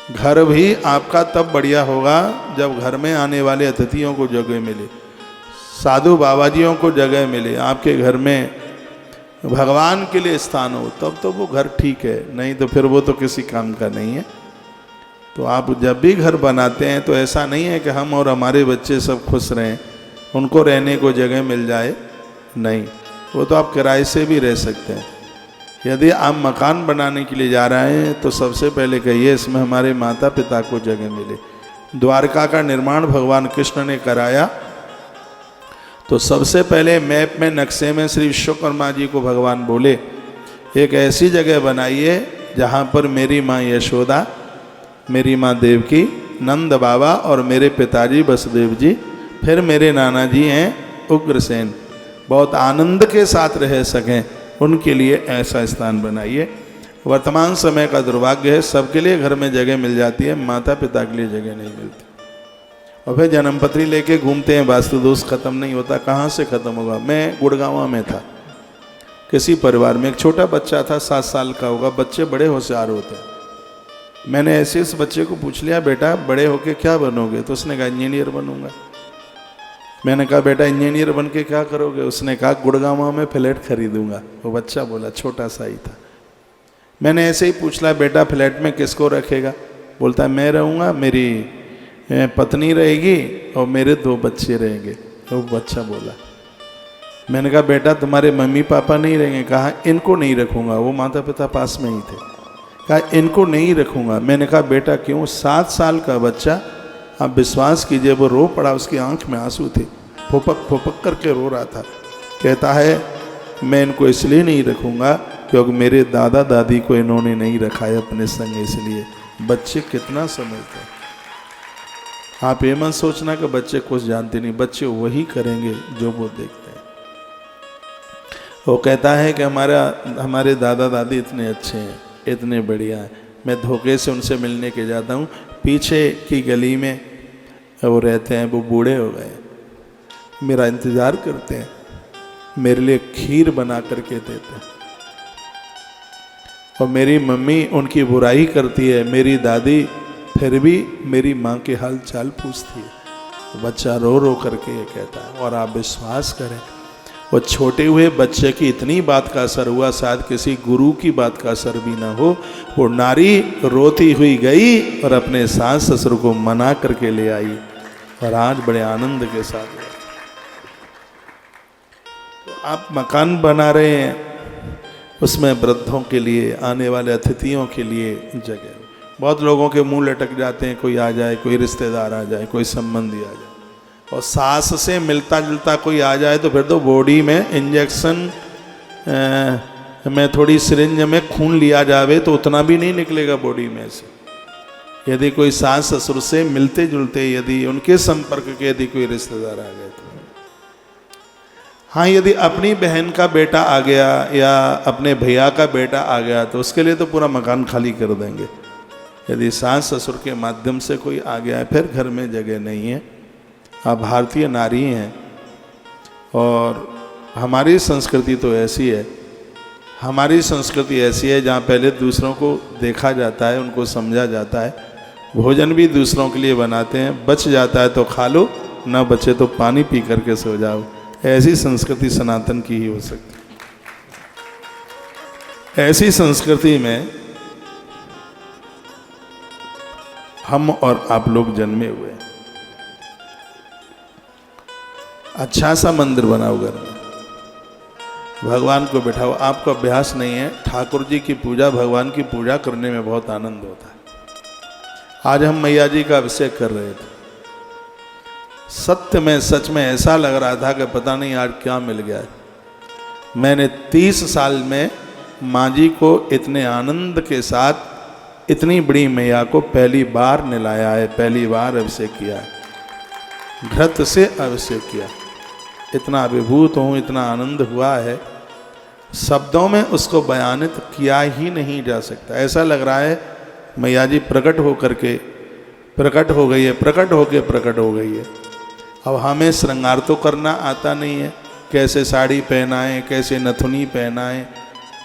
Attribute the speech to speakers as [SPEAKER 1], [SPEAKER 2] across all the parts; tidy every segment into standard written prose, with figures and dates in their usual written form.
[SPEAKER 1] घर भी आपका तब बढ़िया होगा जब घर में आने वाले अतिथियों को जगह मिले, साधु बाबाजियों को जगह मिले, आपके घर में भगवान के लिए स्थान हो, तब तो वो घर ठीक है, नहीं तो फिर वो तो किसी काम का नहीं है। तो आप जब भी घर बनाते हैं तो ऐसा नहीं है कि हम और हमारे बच्चे सब खुश रहें, उनको रहने को जगह मिल जाए, नहीं, वो तो आप किराए से भी रह सकते हैं। यदि आप मकान बनाने के लिए जा रहे हैं तो सबसे पहले कहिए इसमें हमारे माता पिता को जगह मिले। द्वारका का निर्माण भगवान कृष्ण ने कराया, तो सबसे पहले मैप में नक्शे में श्री विश्वकर्मा जी को भगवान बोले एक ऐसी जगह बनाइए जहाँ पर मेरी माँ यशोदा, मेरी माँ देवकी, नंद बाबा और मेरे पिताजी वसुदेव जी, फिर मेरे नाना जी हैं उग्रसेन, बहुत आनंद के साथ रह सकें, उनके लिए ऐसा स्थान बनाइए। वर्तमान समय का दुर्भाग्य है, सबके लिए घर में जगह मिल जाती है, माता पिता के लिए जगह नहीं मिलती, और फिर जन्मपत्री लेके घूमते हैं, वास्तु दोष खत्म नहीं होता। कहाँ से खत्म होगा? मैं गुड़गांव में था, किसी परिवार में एक छोटा बच्चा था, 7 साल का होगा, बच्चे बड़े होशियार होते हैं। मैंने ऐसे इस बच्चे को पूछ लिया, बेटा बड़े होके क्या बनोगे? तो उसने कहा इंजीनियर बनूंगा। मैंने कहा बेटा इंजीनियर बन के क्या करोगे? उसने कहा गुड़गांव में फ्लैट खरीदूंगा। वो बच्चा बोला, छोटा सा ही था। मैंने ऐसे ही पूछ लिया, बेटा फ्लैट में किसको रखेगा? बोलता है मैं रहूँगा, मेरी पत्नी रहेगी और मेरे 2 बच्चे रहेंगे। तो बच्चा बोला, मैंने कहा बेटा तुम्हारे मम्मी पापा नहीं रहेंगे? कहा इनको नहीं रखूँगा। वो माता पिता पास में ही थे। कहा इनको नहीं रखूँगा। मैंने कहा बेटा क्यों? 7 साल का बच्चा, आप विश्वास कीजिए, वो रो पड़ा, उसकी आंख में आंसू थे, फुपक फुपक करके रो रहा था। कहता है मैं इनको इसलिए नहीं रखूँगा क्योंकि मेरे दादा दादी को इन्होंने नहीं रखा है अपने संग, इसलिए। बच्चे कितना समझते हैं। आप ये मत सोचना कि बच्चे कुछ जानते नहीं, बच्चे वही करेंगे जो वो देखते हैं। वो कहता है कि हमारे दादा दादी इतने अच्छे हैं, इतने बढ़िया हैं, मैं धोखे से उनसे मिलने के जाता हूँ, पीछे की गली में वो रहते हैं, वो बूढ़े हो गए, मेरा इंतज़ार करते हैं, मेरे लिए खीर बना करके देते हैं, और मेरी मम्मी उनकी बुराई करती है, मेरी दादी फिर भी मेरी माँ के हाल चाल पूछती है। बच्चा रो रो करके ये कहता है। और आप विश्वास करें, वो छोटे हुए बच्चे की इतनी बात का असर हुआ, शायद किसी गुरु की बात का असर भी ना हो। वो नारी रोती हुई गई और अपने सास ससुर को मना करके ले आई, और आज बड़े आनंद के साथ। तो आप मकान बना रहे हैं, उसमें वृद्धों के लिए, आने वाले अतिथियों के लिए जगह। बहुत लोगों के मुंह लटक जाते हैं, कोई आ जाए, कोई रिश्तेदार आ जाए, कोई संबंधी आ जाए, और सास से मिलता जुलता कोई आ जाए तो फिर तो बॉडी में इंजेक्शन में थोड़ी सिरिंज में खून लिया जावे तो उतना भी नहीं निकलेगा बॉडी में से। यदि कोई सास ससुर से मिलते जुलते, यदि उनके संपर्क के यदि कोई रिश्तेदार आ गए तो। हाँ, यदि अपनी बहन का बेटा आ गया या अपने भैया का बेटा आ गया तो उसके लिए तो पूरा मकान खाली कर देंगे। यदि सास ससुर के माध्यम से कोई आ गया है, फिर घर में जगह नहीं है। आप भारतीय नारी हैं, और हमारी संस्कृति तो ऐसी है, हमारी संस्कृति ऐसी है जहाँ पहले दूसरों को देखा जाता है, उनको समझा जाता है, भोजन भी दूसरों के लिए बनाते हैं, बच जाता है तो खा लो, ना बचे तो पानी पी करके सो जाओ। ऐसी संस्कृति सनातन की ही हो सकती है। ऐसी संस्कृति में हम और आप लोग जन्मे हुए हैं। अच्छा सा मंदिर बनाओ घर में, भगवान को बिठाओ। आपको अभ्यास नहीं है, ठाकुर जी की पूजा, भगवान की पूजा करने में बहुत आनंद होता है। आज हम मैया जी का अभिषेक कर रहे थे, सत्य में सच में ऐसा लग रहा था कि पता नहीं आज क्या मिल गया है। मैंने 30 साल में माँ जी को इतने आनंद के साथ, इतनी बड़ी मैया को पहली बार नहलाया है, पहली बार अभिषेक किया है, घृत से अभिषेक किया। इतना अभिभूत हूँ, इतना आनंद हुआ है, शब्दों में उसको बयानित किया ही नहीं जा सकता। ऐसा लग रहा है मैया जी प्रकट होकर के प्रकट हो गई है, प्रकट होके प्रकट हो गई है। अब हमें श्रृंगार तो करना आता नहीं है, कैसे साड़ी पहनाएं, कैसे नथुनी पहनाएं,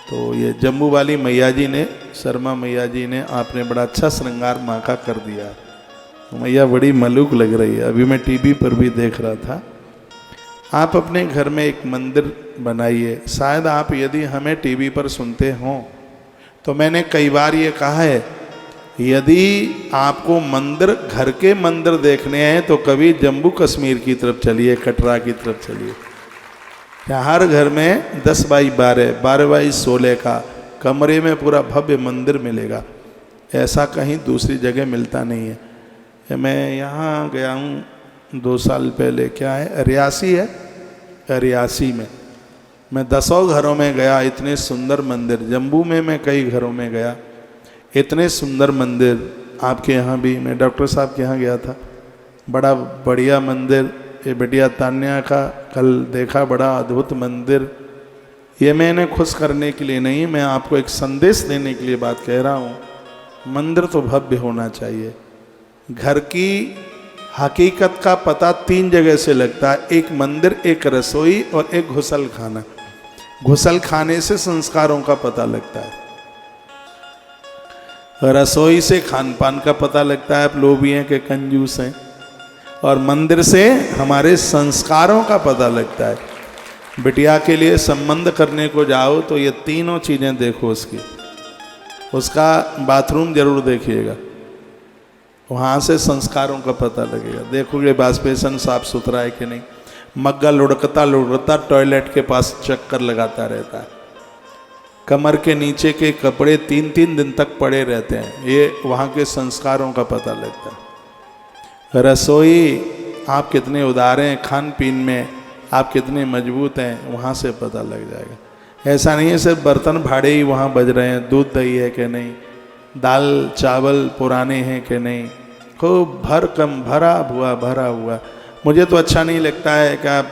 [SPEAKER 1] तो ये जम्मू वाली मैया जी ने, शर्मा मैया जी ने, आपने बड़ा अच्छा श्रृंगार माँ का कर दिया। तो मैया बड़ी मलूक लग रही है, अभी मैं टीवी पर भी देख रहा था। आप अपने घर में एक मंदिर बनाइए। शायद आप यदि हमें टीवी पर सुनते हों तो मैंने कई बार ये कहा है, यदि आपको मंदिर, घर के मंदिर देखने हैं तो कभी जम्मू कश्मीर की तरफ चलिए, कटरा की तरफ चलिए। यहाँ हर घर में 10 बाई 12, 12 बाई 16 का कमरे में पूरा भव्य मंदिर मिलेगा। ऐसा कहीं दूसरी जगह मिलता नहीं है। मैं यहाँ गया हूँ 2 साल पहले, क्या है, रियासी है, रियासी में मैं 10 घरों में गया। इतने सुंदर मंदिर, जम्मू में मैं कई घरों में गया, इतने सुंदर मंदिर। आपके यहाँ भी, मैं डॉक्टर साहब के यहाँ गया था, बड़ा बढ़िया मंदिर। ये बेटिया तान्या का कल देखा, बड़ा अद्भुत मंदिर। ये मैंने खुश करने के लिए नहीं, मैं आपको एक संदेश देने के लिए बात कह रहा हूँ। मंदिर तो भव्य होना चाहिए। घर की हकीकत का पता 3 जगह से लगता है, एक मंदिर, एक रसोई और एक घुसल खाना। घुसल खाने से संस्कारों का पता लगता है, रसोई से खान पान का पता लगता है, आप लोभी हैं कि कंजूस हैं, और मंदिर से हमारे संस्कारों का पता लगता है। बिटिया के लिए संबंध करने को जाओ तो ये तीनों चीज़ें देखो उसकी। उसका बाथरूम जरूर देखिएगा, वहाँ से संस्कारों का पता लगेगा। देखोगे वाशबेसन साफ सुथरा है कि नहीं, मग्गा लुढ़कता लुढ़कता टॉयलेट के पास चक्कर लगाता रहता है, कमर के नीचे के कपड़े 3-3 दिन तक पड़े रहते हैं, ये वहाँ के संस्कारों का पता लगता है। रसोई आप कितने उदार हैं, खान पीन में आप कितने मजबूत हैं, वहाँ से पता लग जाएगा। ऐसा नहीं है सिर्फ बर्तन भाड़े ही वहाँ बज रहे हैं, दूध दही है कि नहीं, दाल चावल पुराने हैं कि नहीं, खूब भरा हुआ। मुझे तो अच्छा नहीं लगता है कि आप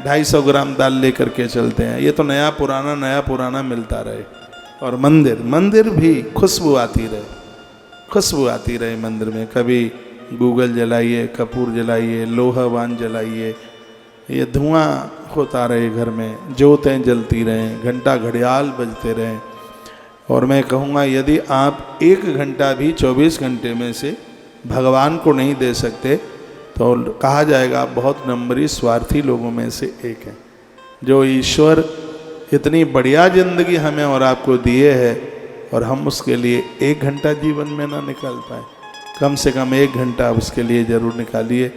[SPEAKER 1] 250 ग्राम दाल लेकर के चलते हैं। ये तो नया पुराना मिलता रहे। और मंदिर भी खुशबू आती रहे मंदिर में। कभी गूगल जलाइए, कपूर जलाइए, लोहावान जलाइए, ये धुआं होता रहे घर में, ज्योतें जलती रहें, घंटा घड़ियाल बजते रहें। और मैं कहूँगा यदि आप 1 घंटा भी 24 घंटे में से भगवान को नहीं दे सकते तो कहा जाएगा आप बहुत नंबरी स्वार्थी लोगों में से एक हैं। जो ईश्वर इतनी बढ़िया जिंदगी हमें और आपको दिए है और हम उसके लिए 1 घंटा जीवन में ना निकाल पाए, कम से कम 1 घंटा उसके लिए ज़रूर निकालिए।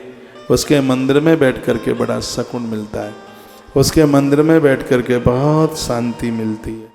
[SPEAKER 1] उसके मंदिर में बैठ कर के बड़ा सुकून मिलता है, उसके मंदिर में बैठ कर के बहुत शांति मिलती है।